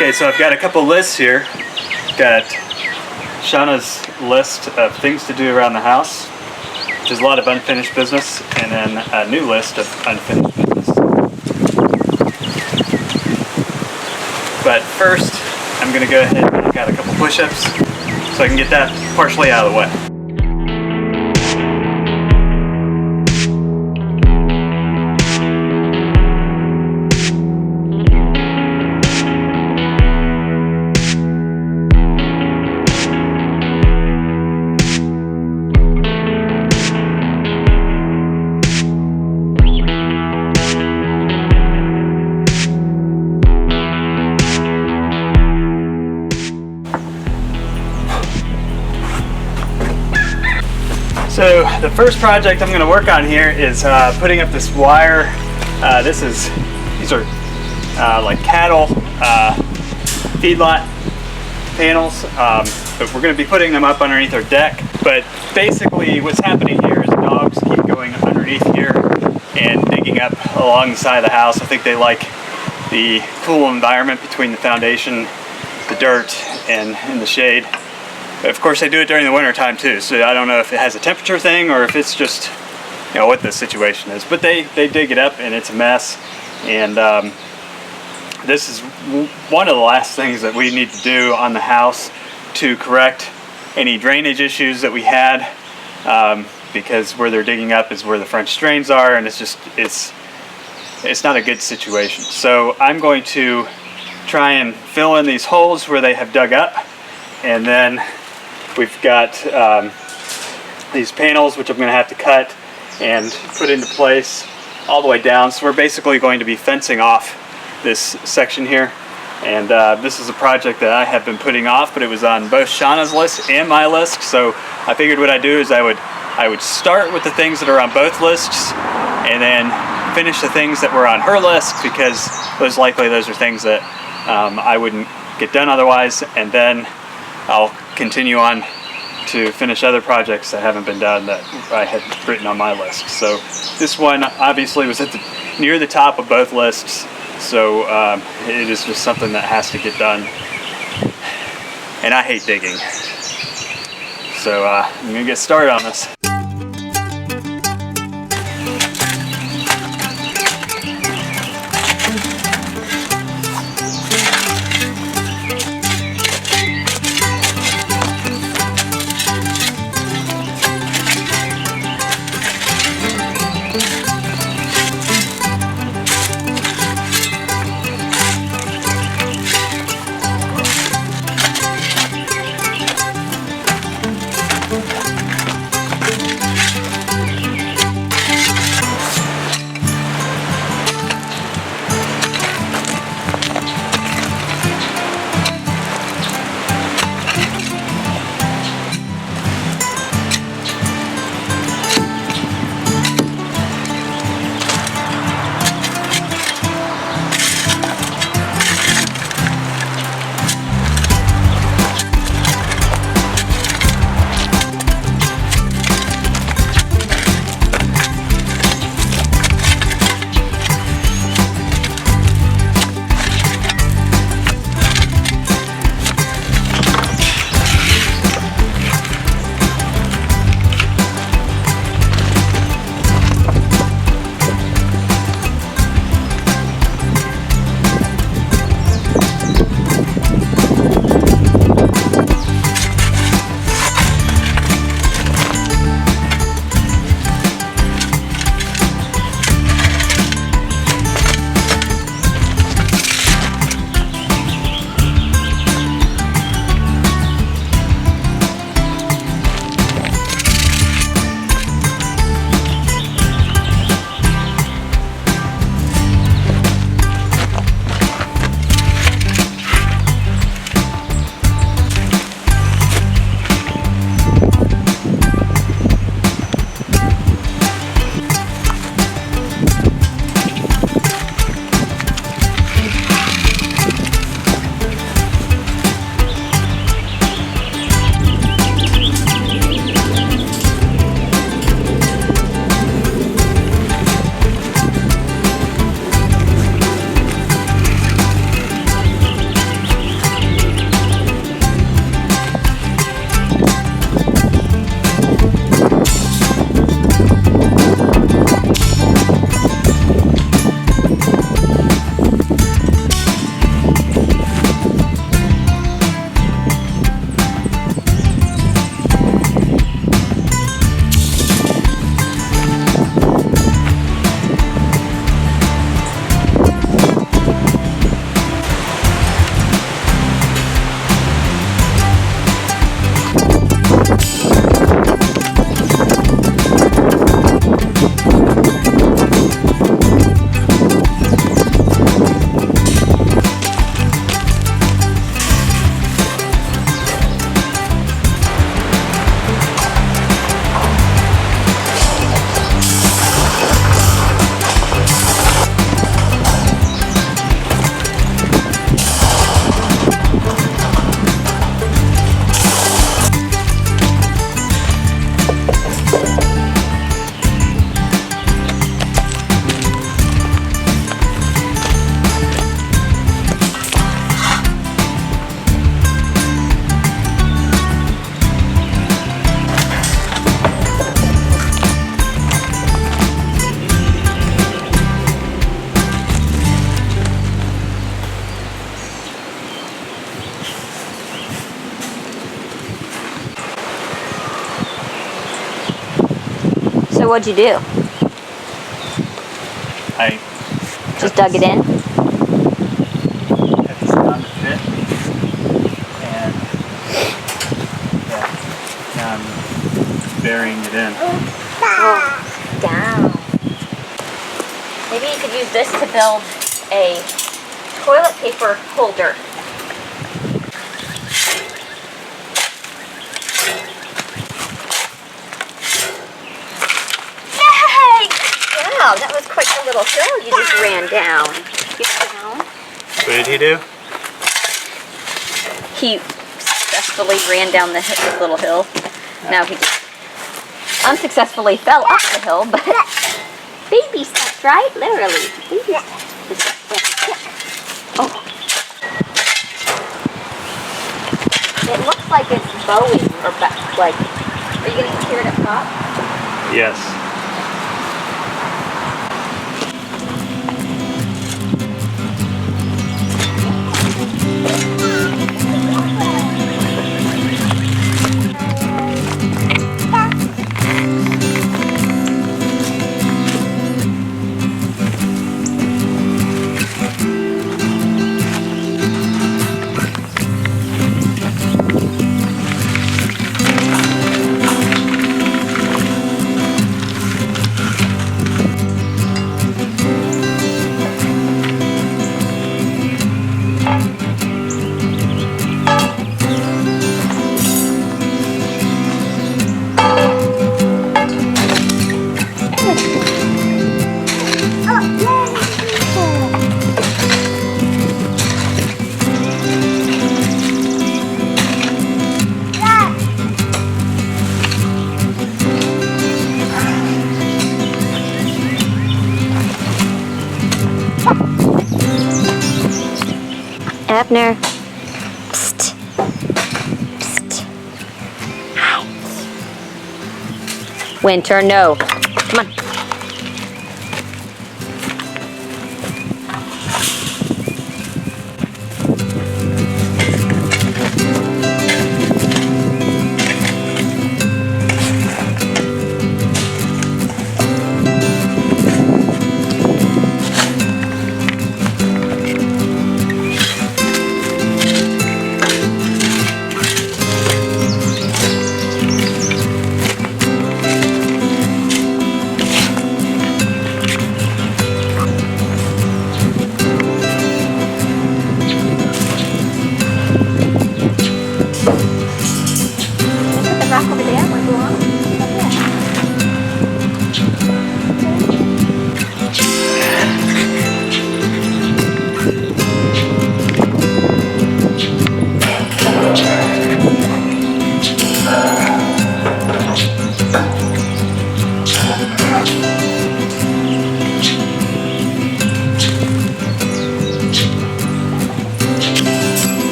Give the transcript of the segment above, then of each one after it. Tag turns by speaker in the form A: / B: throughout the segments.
A: Okay, so I've got a couple lists here. Got Shauna's list of things to do around the house, which is a lot of unfinished business, and then a new list of unfinished business. But first, I'm going to go ahead and knock out a couple push-ups so I can get that partially out of the way.
B: Okay.
A: So the first project I'm going to work on here is putting up this wire. These are like cattle feedlot panels, but we're going to be putting them up underneath our deck. But basically what's happening here is the dogs keep going underneath here and digging up along the side of the house. I think they like the cool environment between the foundation, the dirt, and in the shade. But of course, they do it during the winter time too, so I don't know if it has a temperature thing or if it's just, you know, what the situation is. But they dig it up and it's a mess. And this is one of the last things that we need to do on the house to correct any drainage issues that we had, because where they're digging up is where the French drains are, and it's not a good situation. So I'm going to try and fill in these holes where they have dug up, and then we've got these panels which I'm going to have to cut and put into place all the way down. So we're basically going to be fencing off this section here, and this is a project that I have been putting off, but it was on both Shauna's list and my list. So I figured what I'd do is I would start with the things that are on both lists and then finish the things that were on her list, because most likely those are things that I wouldn't get done otherwise, and then I'll continue on to finish other projects that haven't been done that I had written on my list. So this one obviously was near the top of both lists, so it is just something that has to get done, and I hate digging. So I'm gonna get started on this.
C: So what'd you do?
A: I
C: Just dug it in?
A: cut this down to fit, and yeah, now I'm burying it in.
C: Oh, down. Maybe you could use this to build a toilet paper holder. Yay! Wow, that was quite a little hill you just ran down.
A: What did he do?
C: He successfully ran down this little hill. Now he just unsuccessfully fell up the hill, but baby steps, right? Literally. Baby steps. Oh. It looks like it's bowing or like. Are you going to hear it up top?
A: Yes.
C: Abner. Psst. Psst. Hi. Winter, no. Come on.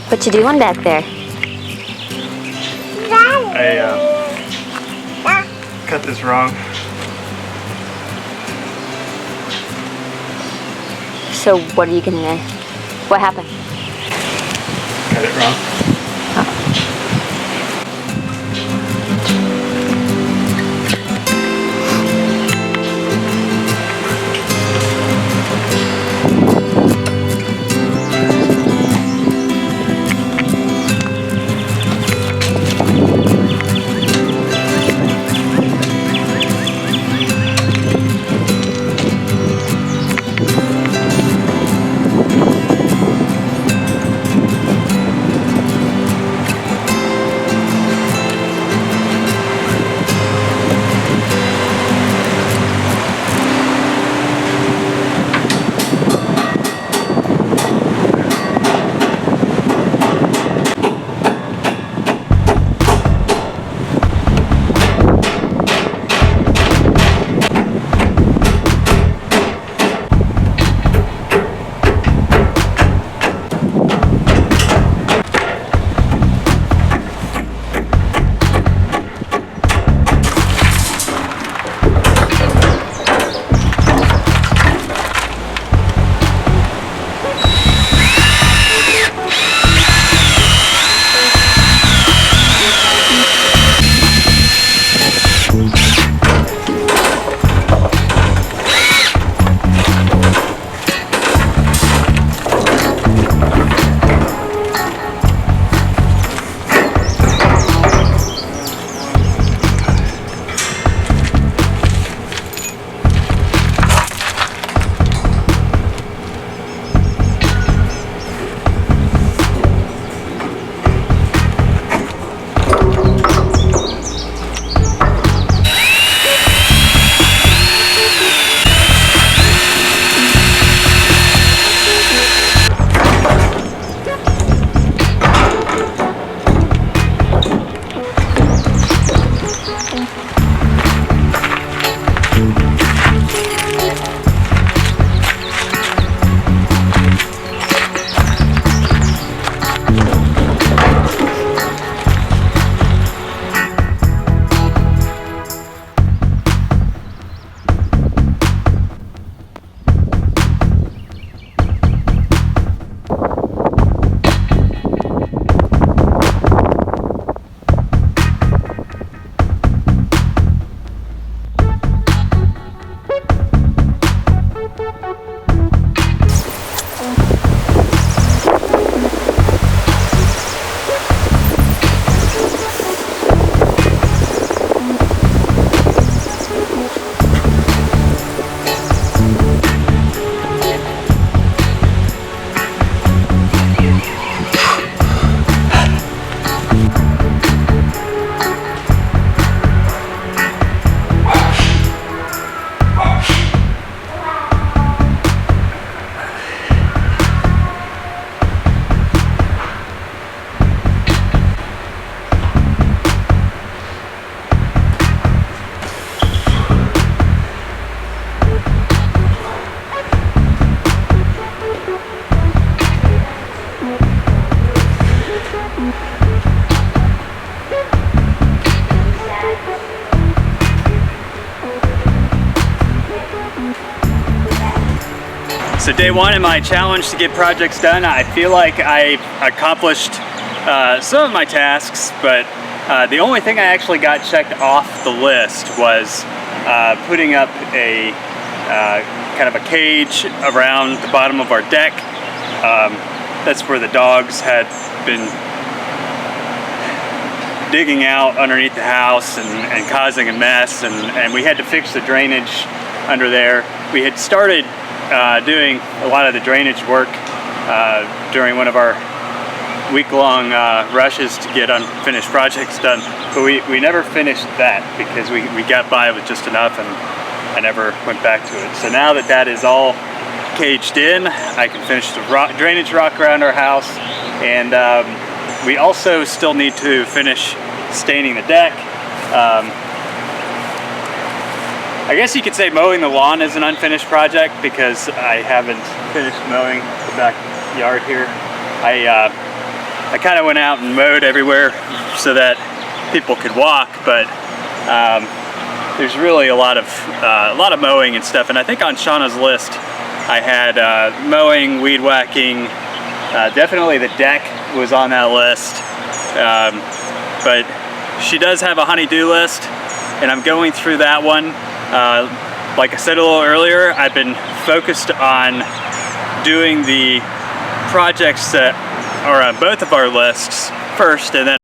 C: What you doing back there?
A: I cut this wrong.
C: So what are you gonna... What happened?
A: Cut it wrong. day one in my challenge to get projects done. I feel like I accomplished some of my tasks, but the only thing I actually got checked off the list was putting up a kind of a cage around the bottom of our deck. That's where the dogs had been digging out underneath the house and causing a mess, and we had to fix the drainage under there. We had started doing a lot of the drainage work during one of our week-long rushes to get unfinished projects done, but we never finished that because we got by with just enough, and I never went back to it. So now that that is all caged in, I can finish the drainage rock around our house, and we also still need to finish staining the deck. I guess you could say mowing the lawn is an unfinished project because I haven't finished mowing the backyard here. I kind of went out and mowed everywhere so that people could walk, but there's really a lot of mowing and stuff. And I think on Shauna's list, I had mowing, weed whacking. Definitely the deck was on that list, but she does have a honey-do list, and I'm going through that one. Like I said a little earlier, I've been focused on doing the projects that are on both of our lists first, and then